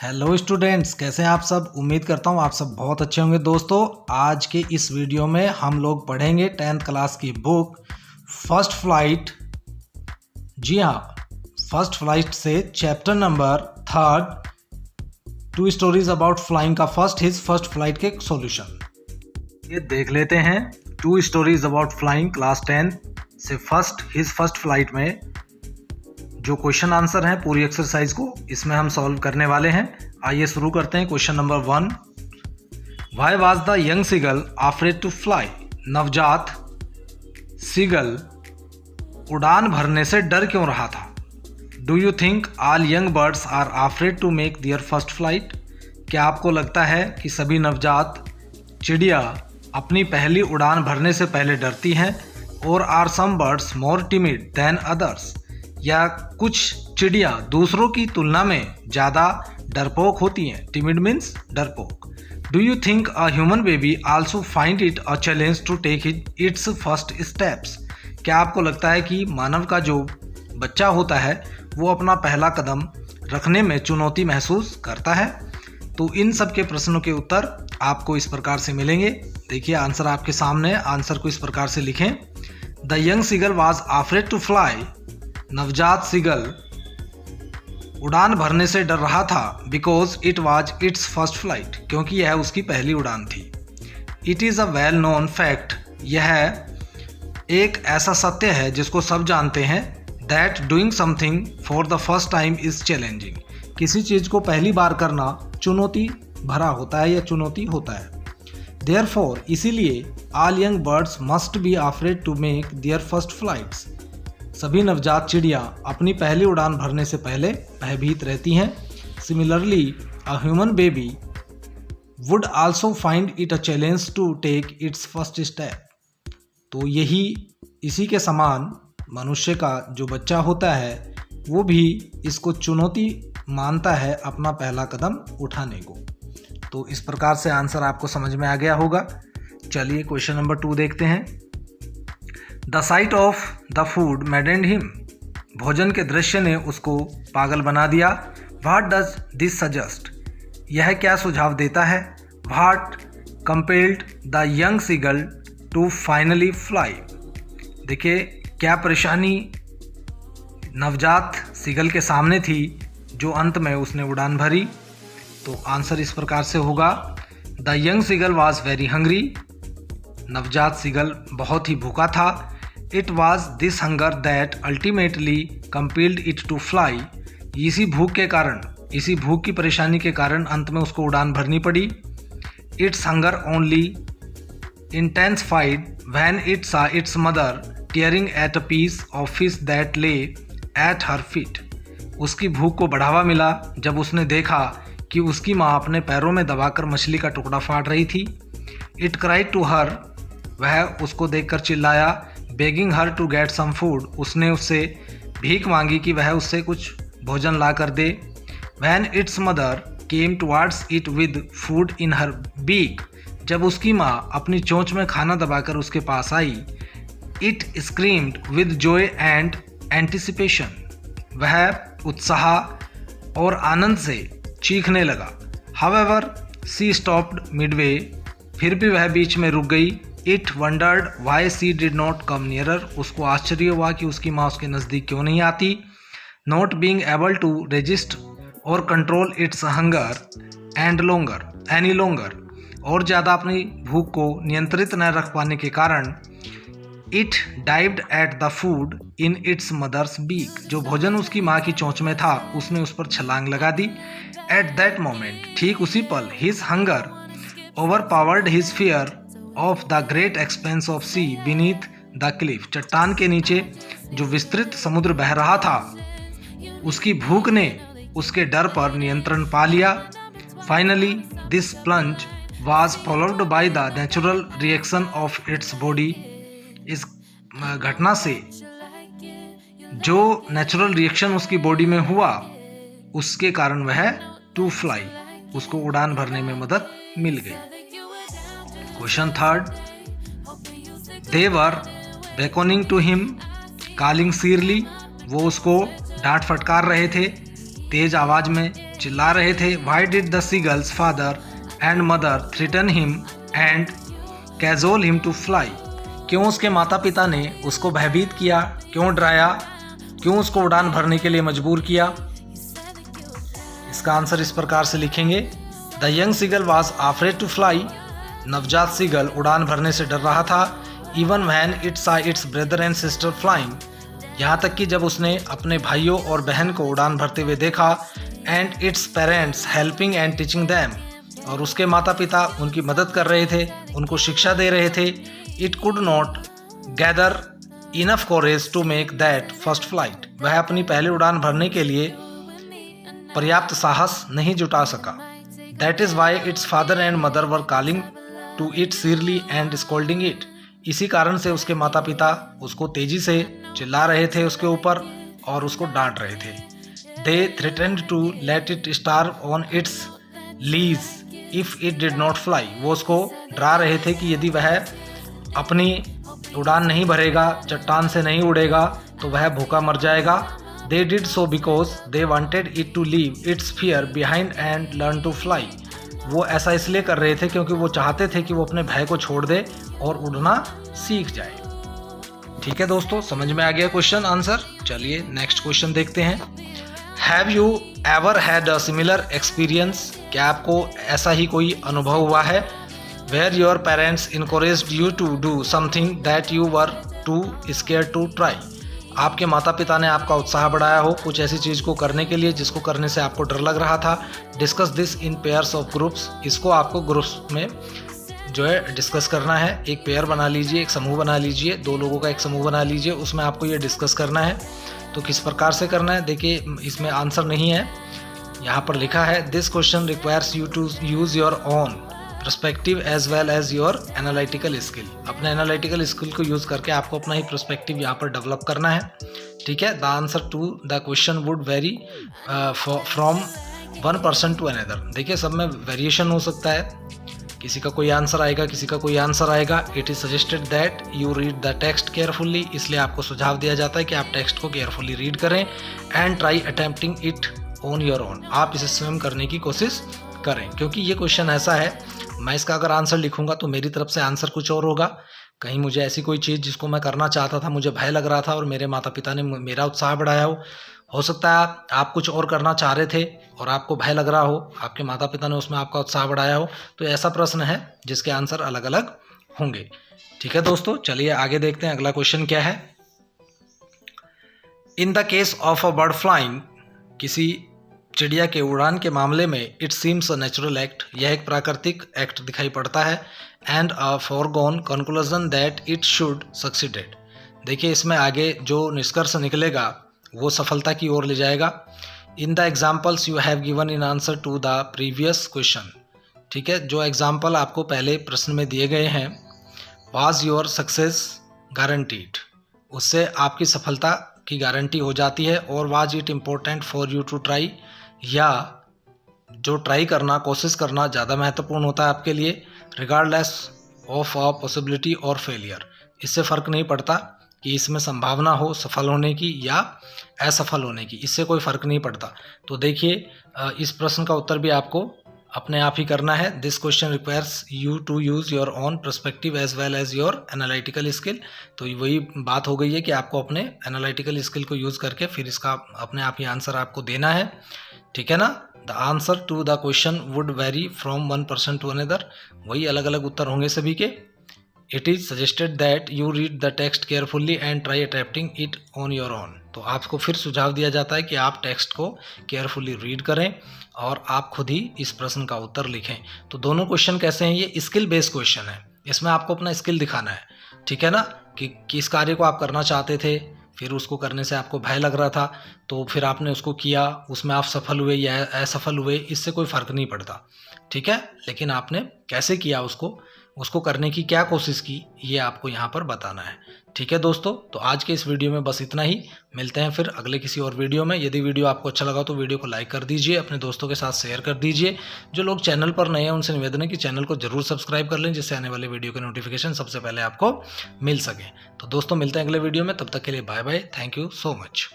Hello students, कैसे हैं आप सब। उम्मीद करता हूँ आप सब बहुत अच्छे होंगे। दोस्तों, आज के इस वीडियो में हम लोग पढ़ेंगे 10th क्लास की बुक फर्स्ट फ्लाइट। जी हाँ, फर्स्ट फ्लाइट से chapter number 3 2 stories about flying का फर्स्ट फ्लाइट के सॉल्यूशन ये देख लेते हैं। 2 स्टोरीज अबाउट फ्लाइंग क्लास 10 से फर्स्ट फ्लाइट में जो क्वेश्चन आंसर हैं पूरी एक्सरसाइज को इसमें हम सॉल्व करने वाले हैं। आइए शुरू करते हैं। Question number 1, why was the young seagull afraid to fly. नवजात सीगल उड़ान भरने से डर क्यों रहा था। Do you think all young birds are afraid to make their first flight. क्या आपको लगता है कि सभी नवजात चिड़िया अपनी पहली उड़ान भरने से पहले डरती हैं। और are some birds more timid than others, या कुछ चिड़िया दूसरों की तुलना में ज़्यादा डरपोक होती हैं। टिमिड मीन्स डरपोक। Do you think a human baby also find it a challenge to take its first steps. क्या आपको लगता है कि मानव का जो बच्चा होता है वो अपना पहला कदम रखने में चुनौती महसूस करता है। तो इन सब के प्रश्नों के उत्तर आपको इस प्रकार से मिलेंगे। देखिए आंसर आपके सामने। आंसर को इस प्रकार से लिखें। The young seagull was afraid to fly. नवजात सीगल उड़ान भरने से डर रहा था। Because it was its first flight, क्योंकि यह उसकी पहली उड़ान थी। It is a well known fact, यह एक ऐसा सत्य है जिसको सब जानते हैं। That doing something for the first time is challenging. किसी चीज़ को पहली बार करना चुनौती भरा होता है या चुनौती होता है। देयरफॉर, इसीलिए all young birds must be afraid to make their first flights. सभी नवजात चिड़िया अपनी पहली उड़ान भरने से पहले भयभीत रहती हैं। Similarly a human baby would also find it a challenge to take its first step. तो इसी के समान मनुष्य का जो बच्चा होता है वो भी इसको चुनौती मानता है अपना पहला कदम उठाने को। तो इस प्रकार से आंसर आपको समझ में आ गया होगा। चलिए क्वेश्चन नंबर 2 देखते हैं। The sight of the food maddened him. भोजन के दृश्य ने उसको पागल बना दिया। What does this suggest. यह क्या सुझाव देता है। What compelled the young seagull to finally fly. देखिए क्या परेशानी नवजात सीगल के सामने थी जो अंत में उसने उड़ान भरी। तो आंसर इस प्रकार से होगा। The young seagull was very hungry. नवजात सीगल बहुत ही भूखा था। It was this hunger that ultimately compelled it to fly. इसी भूख की परेशानी के कारण अंत में उसको उड़ान भरनी पड़ी। Its hunger only intensified when it saw its mother tearing at a piece of fish that lay at her feet. उसकी भूख को बढ़ावा मिला जब उसने देखा कि उसकी माँ अपने पैरों में दबाकर मछली का टुकड़ा फाड़ रही थी। इट क्राइड टू हर, वह उसको देखकर चिल्लाया। Begging her to get some food, उसने उससे भीख मांगी कि वह उससे कुछ भोजन ला कर दे। When its mother came towards it with food in her beak, जब उसकी माँ अपनी चोंच में खाना दबाकर उसके पास आई। It screamed with joy and anticipation, वह उत्साह और आनंद से चीखने लगा। हाउएवर सी स्टॉप्ड मिडवे, फिर भी वह बीच में रुक गई। It wondered why she did not come nearer, उसको आश्चर्य हुआ कि उसकी माँ उसके नज़दीक क्यों नहीं आती। Not being able to resist और control its hunger and any longer, और ज़्यादा अपनी भूख को नियंत्रित न रख पाने के कारण it dived at the food in its mother's beak, जो भोजन उसकी माँ की चोंच में था उसने उस पर छलांग लगा दी। एट दैट मोमेंट, ठीक उसी पल, his hunger overpowered his fear of the great expanse of sea beneath the cliff. चट्टान के नीचे जो विस्तृत समुद्र बह रहा था उसकी भूख ने उसके डर पर नियंत्रण पा लिया। Finally this plunge was followed by the natural reaction of its body. इस घटना से जो नेचुरल रिएक्शन उसकी बॉडी में हुआ उसके कारण वह टू फ्लाई, उसको उड़ान भरने में मदद मिल गई। Question 3, they were beckoning to him calling shrilly. वो उसको डांट फटकार रहे थे तेज आवाज में चिल्ला रहे थे? Why did the seagull's father and mother threaten him and cajole him to fly? क्यों उसके माता पिता ने उसको भयभीत किया, क्यों डराया, क्यों उसको उड़ान भरने के लिए मजबूर किया? इसका आंसर इस प्रकार से लिखेंगे। The young seagull was afraid to fly. नवजात सीगल उड़ान भरने से डर रहा था। Even when it saw its brother and sister flying, यहाँ तक कि जब उसने अपने भाइयों और बहन को उड़ान भरते हुए देखा। And its parents helping and teaching them, और उसके माता पिता उनकी मदद कर रहे थे, उनको शिक्षा दे रहे थे। It could not gather enough courage to make that first flight, वह अपनी पहली उड़ान भरने के लिए पर्याप्त साहस नहीं जुटा सका। That is why its father and mother were calling to it seriously and scolding it, इसी कारण से उसके माता पिता उसको तेजी से चिल्ला रहे थे उसके ऊपर और उसको डांट रहे थे। They threatened to let it starve on its ledge if it did not fly, वो उसको डरा रहे थे कि यदि वह अपनी उड़ान नहीं भरेगा, चट्टान से नहीं उड़ेगा, तो वह भूखा मर जाएगा। They did so because they wanted it to leave its fear behind and learn to fly, वो ऐसा इसलिए कर रहे थे क्योंकि वो चाहते थे कि वो अपने भय को छोड़ दे और उड़ना सीख जाए। ठीक है दोस्तों, समझ में आ गया क्वेश्चन आंसर। चलिए नेक्स्ट क्वेश्चन देखते हैं। Have you ever had a similar experience, क्या आपको ऐसा ही कोई अनुभव हुआ है? Where your parents encouraged you to do something that you were too scared to try, आपके माता पिता ने आपका उत्साह बढ़ाया हो कुछ ऐसी चीज़ को करने के लिए जिसको करने से आपको डर लग रहा था। Discuss this in pairs of groups, इसको आपको ग्रुप्स में जो है डिस्कस करना है। एक पेयर बना लीजिए, एक समूह बना लीजिए, 2 लोगों का एक समूह बना लीजिए, उसमें आपको ये डिस्कस करना है। तो किस प्रकार से करना है, देखिए इसमें आंसर नहीं है, यहाँ पर लिखा है this question requires you to use your own perspective as well as your analytical skill, अपने एनालिटिकल स्किल को यूज़ करके आपको अपना ही पर्सपेक्टिव यहाँ पर डेवलप करना है। ठीक है, the answer to the question would vary from one person to another, देखिए सब में वेरिएशन हो सकता है, किसी का कोई आंसर आएगा, किसी का कोई आंसर आएगा। It is suggested that you read the text carefully, इसलिए आपको सुझाव दिया जाता है कि आप टेक्स्ट को केयरफुली रीड करें। And try attempting it on your own, आप इसे स्वयं करने की कोशिश करें, क्योंकि ये क्वेश्चन ऐसा है, मैं इसका अगर आंसर लिखूंगा तो मेरी तरफ से आंसर कुछ और होगा। कहीं मुझे ऐसी कोई चीज़ जिसको मैं करना चाहता था, मुझे भय लग रहा था और मेरे माता पिता ने मेरा उत्साह बढ़ाया हो सकता है आप कुछ और करना चाह रहे थे और आपको भय लग रहा हो, आपके माता पिता ने उसमें आपका उत्साह बढ़ाया हो। तो ऐसा प्रश्न है जिसके आंसर अलग अलग होंगे। ठीक है दोस्तों, चलिए आगे देखते हैं अगला क्वेश्चन क्या है। In the case of a bird flying, किसी चिड़िया के उड़ान के मामले में it seems a natural act, यह एक प्राकृतिक एक्ट दिखाई पड़ता है। And a foregone conclusion that it should succeeded, देखिए इसमें आगे जो निष्कर्ष निकलेगा वो सफलता की ओर ले जाएगा। In the examples you have given in answer to the previous question, ठीक है, जो एग्जाम्पल आपको पहले प्रश्न में दिए गए हैं, वाज योर सक्सेस गारंटीड, उससे आपकी सफलता की गारंटी हो जाती है। और was it important for you to try, या जो ट्राई करना, कोशिश करना ज़्यादा महत्वपूर्ण होता है आपके लिए। रिगार्डलेस ऑफ अ पॉसिबिलिटी और फेलियर, इससे फ़र्क नहीं पड़ता कि इसमें संभावना हो सफल होने की या असफल होने की, इससे कोई फ़र्क नहीं पड़ता। तो देखिए इस प्रश्न का उत्तर भी आपको अपने आप ही करना है। This question requires you to use your own perspective as well as your analytical skill, तो वही बात हो गई है कि आपको अपने एनालिटिकल स्किल को यूज़ करके फिर इसका अपने आप ही आंसर आपको देना है। ठीक है ना, the answer to the question would vary from one person to another, वही अलग अलग उत्तर होंगे सभी के। It is suggested that you read the text carefully and try adapting it on your own, तो आपको फिर सुझाव दिया जाता है कि आप टेक्स्ट को केयरफुली रीड करें और आप खुद ही इस प्रश्न का उत्तर लिखें। तो दोनों क्वेश्चन कैसे हैं, ये स्किल बेस्ड क्वेश्चन है, इसमें आपको अपना स्किल दिखाना है। ठीक है ना, कि किस कार्य को आप करना चाहते थे, फिर उसको करने से आपको भय लग रहा था, तो फिर आपने उसको किया, उसमें आप सफल हुए या असफल हुए, इससे कोई फ़र्क नहीं पड़ता। ठीक है, लेकिन आपने कैसे किया, उसको करने की क्या कोशिश की, ये आपको यहाँ पर बताना है। ठीक है दोस्तों, तो आज के इस वीडियो में बस इतना ही, मिलते हैं फिर अगले किसी और वीडियो में। यदि वीडियो आपको अच्छा लगा तो वीडियो को लाइक कर दीजिए, अपने दोस्तों के साथ शेयर कर दीजिए। जो लोग चैनल पर नए हैं उनसे निवेदन है कि चैनल को जरूर सब्सक्राइब कर लें, जिससे आने वाले वीडियो के नोटिफिकेशन सबसे पहले आपको मिल सके। तो दोस्तों मिलते हैं अगले वीडियो में, तब तक के लिए bye bye, thank you so much.